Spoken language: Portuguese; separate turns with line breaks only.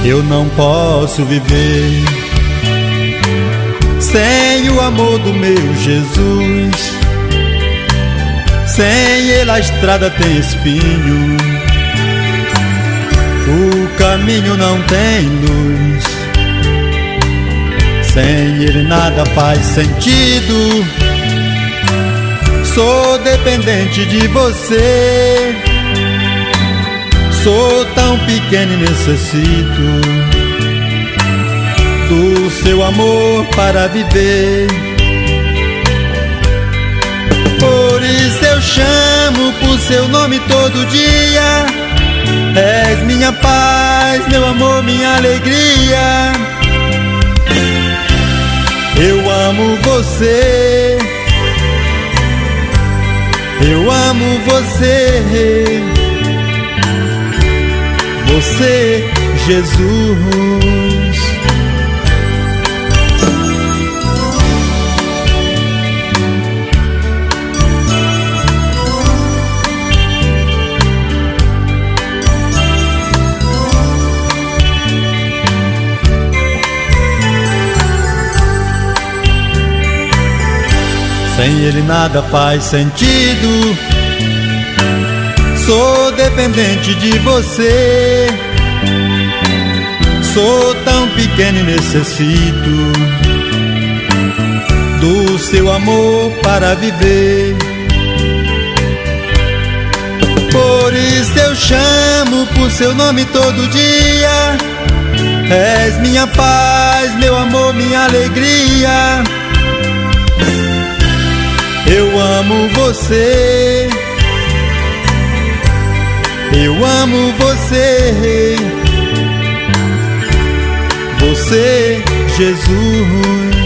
Eu não posso viver sem o amor do meu Jesus. Sem Ele a estrada tem espinho, o caminho não tem luz. Sem Ele nada faz sentido. Sou dependente de você. Sou tão pequeno e necessito do seu amor para viver. Por isso eu chamo por seu nome todo dia. És minha paz, meu amor, minha alegria. Eu amo você. Eu amo você. Você, Jesus. Sem Ele nada faz sentido. Sou dependente de você. Sou tão pequeno e necessito do seu amor para viver. Por isso eu chamo por seu nome todo dia. És minha paz, meu amor, minha alegria. Eu amo você. Eu amo você. Você, Jesus.